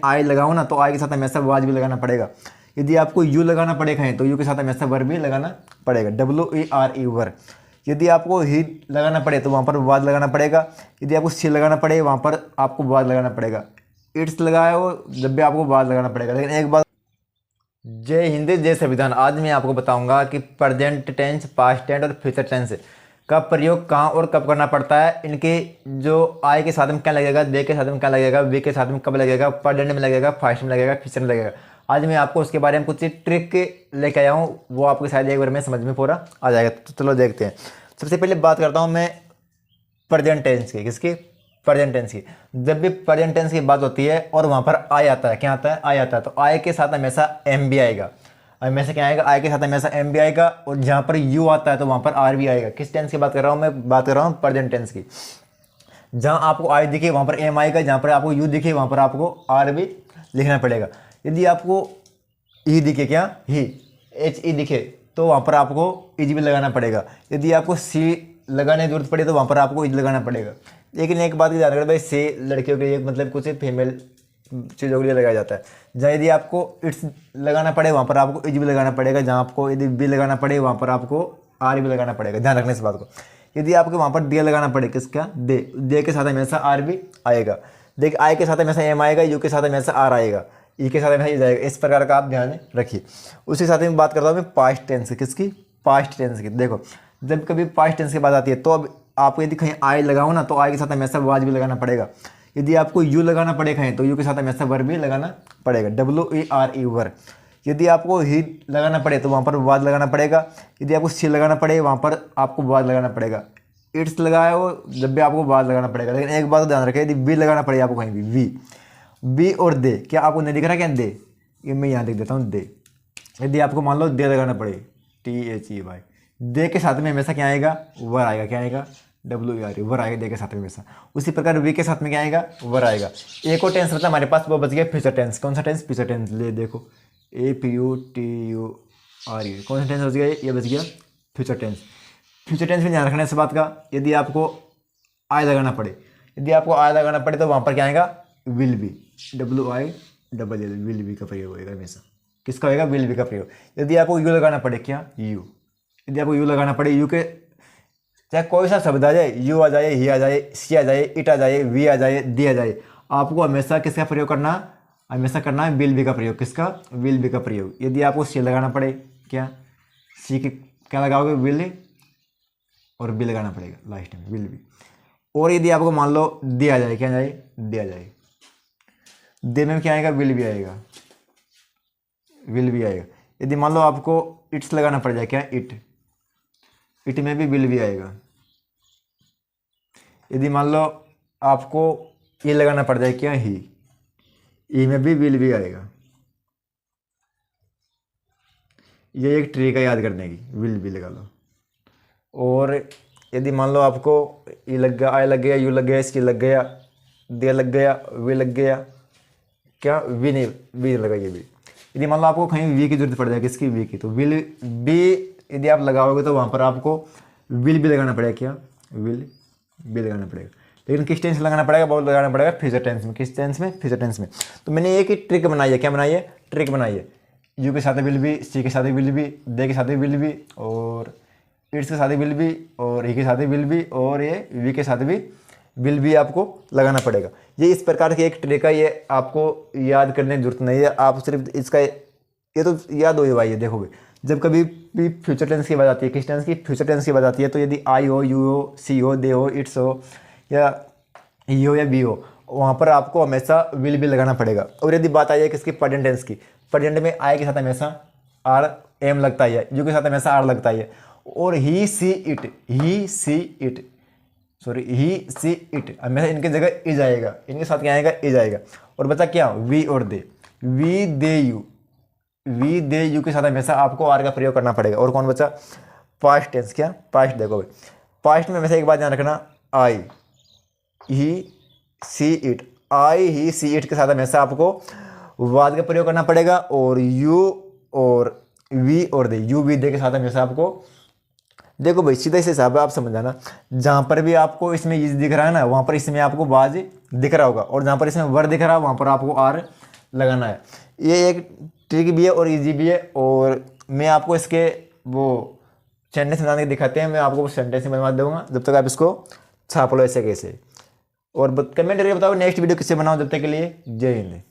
आई लगाऊँ ना तो आई के साथ हमेशा वाज भी लगाना पड़ेगा। यदि आपको यू लगाना पड़े कहीं तो यू के साथ हमेशा वर भी लगाना पड़ेगा, WERE वर। यदि आपको ही लगाना पड़े तो वहाँ पर वाज लगाना पड़ेगा। यदि आपको सी लगाना पड़े वहाँ पर आपको वाज लगाना पड़ेगा। इट्स लगाया हो जब भी आपको वाज लगाना पड़ेगा। लेकिन एक बात, जय हिंद जय संविधान। आज मैं आपको बताऊंगा कि प्रेजेंट टेंस, पास्ट टेंस और फ्यूचर टेंस का प्रयोग कहाँ और कब करना पड़ता है। इनके जो आई के साथ में क्या लगेगा, दे के साथ में क्या लगेगा, वी के साथ में कब लगेगा, प्रेजेंट में लगेगा, फास्ट में लगेगा, फ्यूचर में लगेगा। आज मैं आपको उसके बारे में कुछ ट्रिक लेके आया हूँ, वो आपके शायद एक बार में समझ में पूरा आ जाएगा। तो चलो देखते हैं। सबसे पहले बात करता हूँ मैं प्रेजेंट टेंस की। किसकी? प्रेजेंट टेंस की। जब भी प्रेजेंट टेंस की बात होती है और वहाँ पर आई आता है, क्या आता है? आई आता है। तो आई के साथ हमेशा एम भी आएगा। हमेशा क्या आएगा? आई के साथ हमेशा एम भी आएगा। और जहाँ पर यू आता है तो वहाँ पर आर भी आएगा। किस टेंस की बात कर रहा हूँ मैं? बात कर रहा हूँ प्रेजेंट टेंस की। जहाँ आपको आई दिखे वहाँ पर एम आएगा, जहाँ पर आपको यू दिखे वहाँ पर आपको आर भी लिखना पड़ेगा। यदि आपको ई दिखे, क्या ही, HE दिखे तो वहाँ पर आपको इज भी लगाना पड़ेगा। यदि आपको सी लगाने की जरूरत पड़े तो वहाँ पर आपको इज लगाना पड़ेगा। लेकिन एक बात की ध्यान रखना भाई, से लड़कियों के लिए मतलब कुछ फीमेल चीज़ों के लिए लगाया जाता है। जहाँ यदि आपको इट्स लगाना पड़े वहाँ पर आपको इज भी लगाना पड़ेगा। जहाँ आपको यदि बी लगाना पड़े वहाँ पर आपको आर भी लगाना पड़ेगा। ध्यान रखना इस बात को। यदि आपको वहाँ पर दे लगाना पड़े, किसका? दे के साथ हमेशा आर भी आएगा। देखिए आई के साथ हमेशा एम आएगा, यू के साथ हमेशा आर आएगा, ई के साथ हमेशा ई जाएगा। इस प्रकार का आप ध्यान रखिए। उसी साथ में बात करता हूँ मैं पास्ट टेंस की। किसकी? पास्ट टेंस की। देखो जब कभी पास्ट टेंस की बात आती है तो अब आपको यदि कहीं आई लगाओ ना तो आई के साथ हमेशा वाज भी लगाना पड़ेगा। यदि आपको यू लगाना पड़े कहीं तो यू के साथ हमेशा वर भी लगाना पड़ेगा, WERE वर। यदि आपको ही लगाना पड़े तो वहाँ पर वाज लगाना पड़ेगा। यदि आपको सी लगाना पड़े वहाँ पर आपको वाज लगाना पड़ेगा। इट्स लगाया हो जब भी आपको वाज लगाना पड़ेगा। लेकिन एक बात ध्यान रखें, यदि वी लगाना पड़े आपको कहीं भी, वी और दे, क्या आपको नहीं दिख रहा क्या? दे, ये मैं यहाँ लिख देता हूँ दे। यदि आपको मान लो दे लगाना पड़े, THEY, दे के साथ में हमेशा क्या आएगा? वर आएगा। क्या आएगा? WERE वर आएगा दे के साथ में हमेशा। उसी प्रकार वी के साथ में क्या आएगा? वर आएगा। एक और टेंस बचा हमारे पास, वो बच गया फ्यूचर टेंस। कौन सा टेंस? Future tense. ले देखो, FUTURE, कौन सा टेंस बच गया? ये बच गया फ्यूचर टेंस। फ्यूचर टेंस में ध्यान रखना इस बात का, यदि आपको आई लगाना पड़े, यदि आपको आई लगाना पड़े तो वहाँ पर क्या आएगा? Will be, WILL, will be का प्रयोग होगा हमेशा। किसका होगा? विल बी का प्रयोग। यदि आपको यू लगाना पड़े, क्या? यू, यदि आपको यू लगाना पड़े, यू के चाहे कोई सा शब्द आ जाए, यू आ जाए, ही आ जाए, सी आ जाए, इट आ जाए, वी आ जाए, दी आ जाए, आपको हमेशा किसका प्रयोग करना? हमेशा करना है विल बी का प्रयोग। किसका? विल बी का प्रयोग। यदि आपको सी लगाना पड़े, क्या? सी के क्या लगाओगे? विल, और बी लगाना पड़ेगा लास्ट में, विल बी। और यदि आपको मान लो दे आ जाए, क्या आ जाए? दे आ जाए, दे में क्या आएगा? विल भी आएगा, विल भी आएगा। यदि मान लो आपको इट्स लगाना पड़ जाए, क्या? इट में भी विल भी आएगा। यदि मान लो आपको ये लगाना पड़ जाए, क्या? ही, ई में भी विल भी आएगा। ये एक ट्रिक है याद करने की, विल भी लगा लो। और यदि मान लो आपको ये लग गया, आई लग गया, यू लग गया, इसकी लग गया, दे लग गया, वी लग गया, क्या? वी नहीं, वी लगा ये भी। यदि मान लो आपको कहीं वी की जरूरत पड़ जाए, किसकी? वी की, तो विल बी यदि आप लगाओगे तो वहाँ पर आपको विल भी लगाना पड़ेगा। क्या? विल भी लगाना पड़ेगा। लेकिन किस टेंस लगाना पड़ेगा? बहुत लगाना पड़ेगा फ्यूचर टेंस में। किस टेंस में? फ्यूचर टेंस में। तो मैंने एक ही ट्रिक बनाई है। क्या बनाई है? ट्रिक बनाई है। यू के साथ विल भी, सी के साथ विल भी, दे के साथ विल भी, और इट्स के साथ विल भी, और ही के साथ विल भी, और ये वी के साथ भी विल भी आपको लगाना पड़ेगा। ये इस प्रकार की एक ट्रिक है, ये आपको याद करने की जरूरत नहीं है। आप सिर्फ इसका ये तो याद हो भाई। ये देखोगे जब कभी भी फ्यूचर टेंस की बात आती है, किस टेंस की? फ्यूचर टेंस की बात आती है, तो यदि आई हो, यू हो, सी हो, दे हो, इट्स हो, या ई हो या बी हो, वहाँ पर आपको हमेशा विल भी लगाना पड़ेगा। और यदि बात आई है किसकी? प्रेजेंट टेंस की। प्रेजेंट में आई के साथ हमेशा आर एम लगता है, यू के साथ हमेशा आर लगता है, और he see it, he see it, sorry he see it, हमेशा इनकी जगह इज आएगा। इनके साथ क्या आएगा? इज आएगा। और बचा क्या? वी और they, we they you, we they you के साथ हमेशा आपको आर का प्रयोग करना पड़ेगा। और कौन बचा? Past tense. क्या? पास्ट। देखो भाई, पास्ट में हमेशा एक बात ध्यान रखना, आई ही see it, I he see it के साथ हमेशा आपको वाज का प्रयोग करना पड़ेगा। और यू और वी और दे, यू वी दे के साथ हमेशा आपको, देखो भाई सीधा से हिसाब है, आप समझ जाना। जहाँ पर भी आपको इसमें ये दिख रहा है ना, वहाँ पर इसमें आपको वाज दिख रहा होगा, और जहाँ पर इसमें वर दिख रहा है वहाँ पर आपको आर लगाना है। ये एक ट्रिक भी है और इजी भी है, और मैं आपको इसके वो सेंटेंस बना के दिखाते हैं, मैं आपको वो सेंटेंस बनवा दूंगा, जब तक आप इसको छाप लो ऐसे कैसे। और कमेंट करके बताओ नेक्स्ट वीडियो किससे बनाओ। जब तक के लिए जय हिंद।